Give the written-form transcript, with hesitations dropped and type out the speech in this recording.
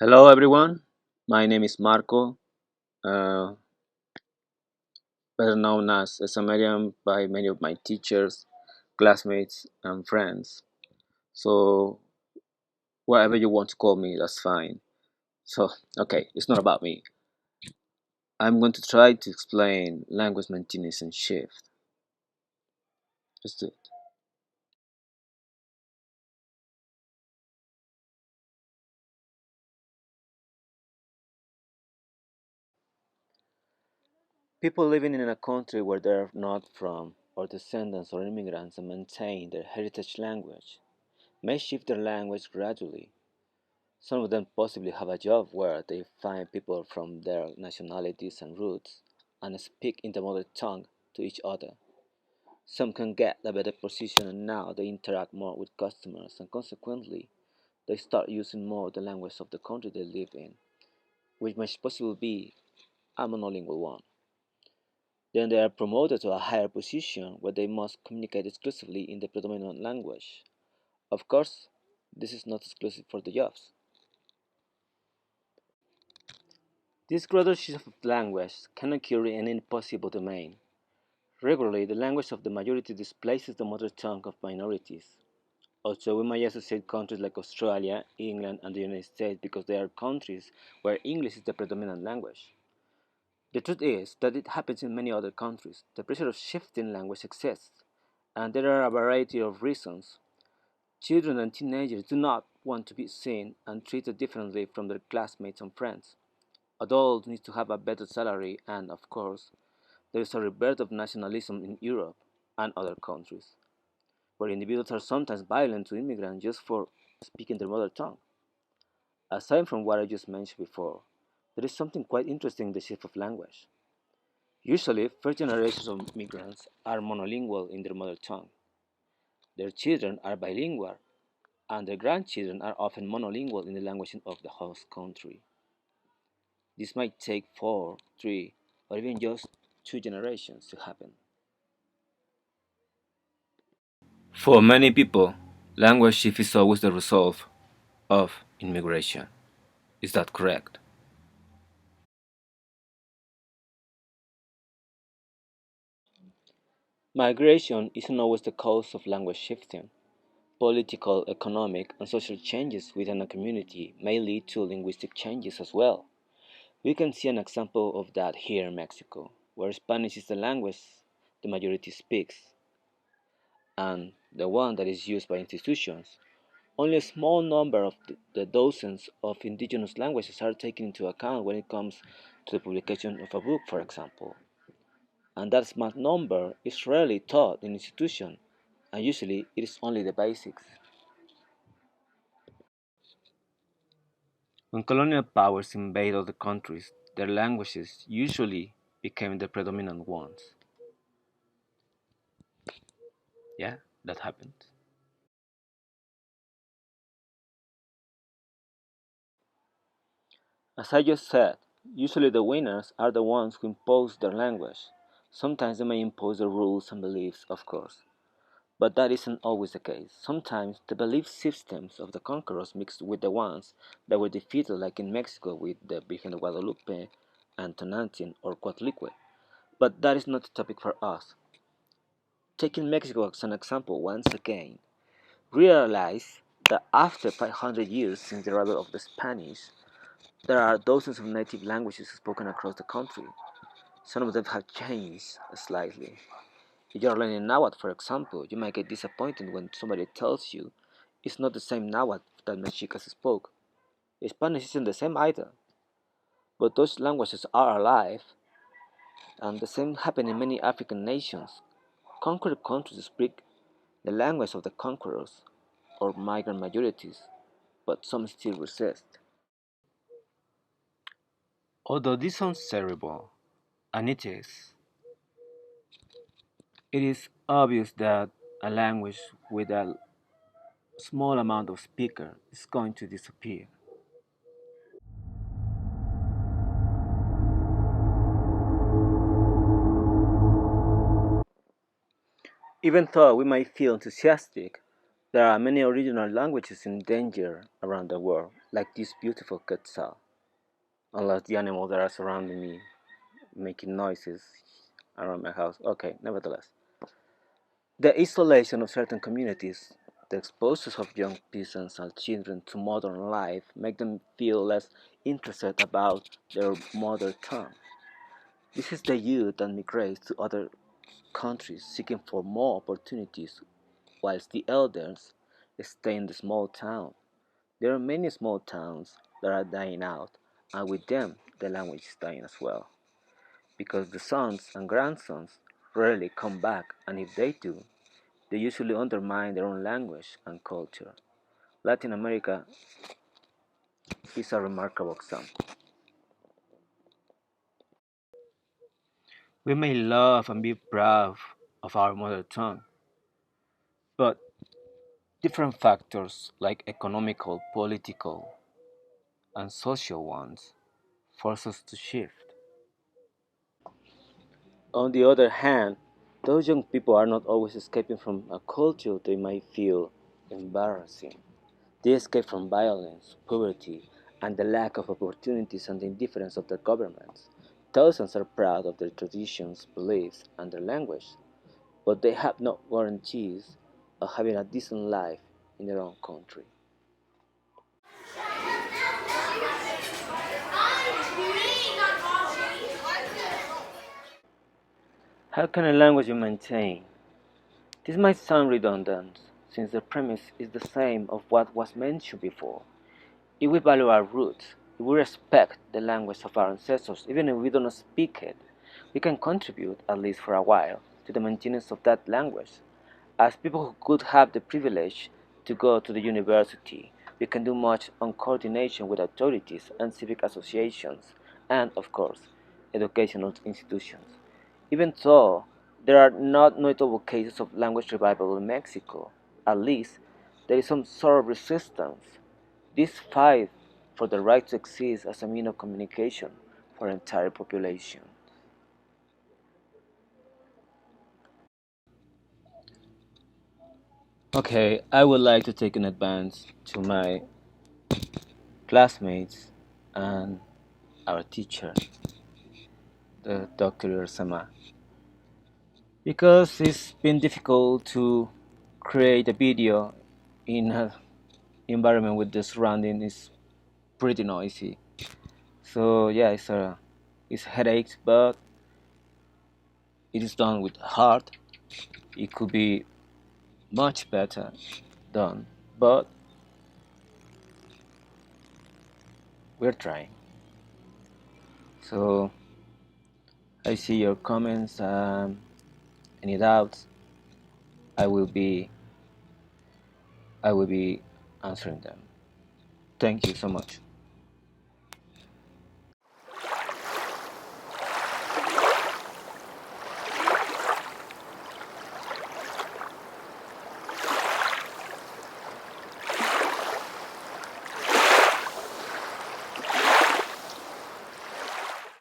Hello, everyone. My name is Marco, uh, better known as Samarian by many of my teachers, classmates, and friends. So, whatever you want to call me, that's fine. So, okay, it's not about me. I'm going to try to explain language maintenance and shift. Let's do it. People living in a country where they're not from, or descendants or immigrants, and maintain their heritage language may shift their language gradually. Some of them possibly have a job where they find people from their nationalities and roots and speak in the mother tongue to each other. Some can get a better position and now they interact more with customers and consequently they start using more the language of the country they live in, which may possibly be a monolingual one. Then they are promoted to a higher position where they must communicate exclusively in the predominant language. Of course, this is not exclusive for the jobs. This gradual shift of language can occur in any possible domain. Regularly, the language of the majority displaces the mother tongue of minorities. Also, we may associate countries like Australia, England, and the United States because they are countries where English is the predominant language. The truth is that it happens in many other countries. The pressure of shifting language exists, and there are a variety of reasons. Children and teenagers do not want to be seen and treated differently from their classmates and friends. Adults need to have a better salary, and of course, there is a rebirth of nationalism in Europe and other countries, where individuals are sometimes violent to immigrants just for speaking their mother tongue. Aside from what I just mentioned before, there is something quite interesting in the shift of language. Usually, first generations of migrants are monolingual in their mother tongue. Their children are bilingual, and their grandchildren are often monolingual in the language of the host country. This might take four, three, or even just two generations to happen. For many people, language shift is always the result of immigration. Is that correct? Migration isn't always the cause of language shifting. Political, economic, and social changes within a community may lead to linguistic changes as well. We can see an example of that here in Mexico, where Spanish is the language the majority speaks, and the one that is used by institutions. Only a small number of the dozens of indigenous languages are taken into account when it comes to the publication of a book, for example. And that small number is rarely taught in institutions, and usually it is only the basics. When colonial powers invade other countries, their languages usually became the predominant ones. Yeah, that happened. As I just said, usually the winners are the ones who impose their language. Sometimes they may impose the rules and beliefs, of course, but that isn't always the case. Sometimes the belief systems of the conquerors mix with the ones that were defeated, like in Mexico with the Virgen de Guadalupe and Tonantzin or Coatlicue. But that is not the topic for us. Taking Mexico as an example once again, realize that after 500 years since the arrival of the Spanish, there are dozens of native languages spoken across the country. Some of them have changed slightly. If you're learning Nahuatl, for example, you might get disappointed when somebody tells you it's not the same Nahuatl that Mexicans spoke. Spanish isn't the same either, but those languages are alive, and the same happened in many African nations. Conquered countries speak the language of the conquerors or migrant majorities, but some still resist. Although this sounds terrible, and it is obvious that a language with a small amount of speaker is going to disappear. Even though we might feel enthusiastic, There are many original languages in danger around the world, like this beautiful quetzal, unless the animals that are surrounding me making noises around my house. Okay, nevertheless. The isolation of certain communities, the exposure of young peasants and children to modern life make them feel less interested about their mother tongue. This is the youth that migrates to other countries seeking for more opportunities, whilst the elders stay in the small town. There are many small towns that are dying out, and with them the language is dying as well, because the sons and grandsons rarely come back, and if they do, they usually undermine their own language and culture. Latin America is a remarkable example. We may love and be proud of our mother tongue, but different factors like economical, political, and social ones force us to shift. On the other hand, those young people are not always escaping from a culture they might feel embarrassing. They escape from violence, poverty, and the lack of opportunities and the indifference of their governments. Thousands are proud of their traditions, beliefs, and their language, but they have no guarantees of having a decent life in their own country. How can a language be maintained? This might sound redundant, since the premise is the same of what was mentioned before. If we value our roots, if we respect the language of our ancestors, even if we do not speak it, we can contribute, at least for a while, to the maintenance of that language. As people who could have the privilege to go to the university, we can do much on coordination with authorities and civic associations, and, of course, educational institutions. Even though there are not notable cases of language revival in Mexico, at least there is some sort of resistance. This fight for the right to exist as a means of communication for an entire population. Okay, I would like to take an advance to my classmates and our teacher, the Dr. Sama, because it's been difficult to create a video in an environment with the surrounding is pretty noisy. So yeah, it's headaches, but it is done with heart. It could be much better done, but we're trying. So I see your comments. Any doubts? I will be I will be answering them. Thank you so much.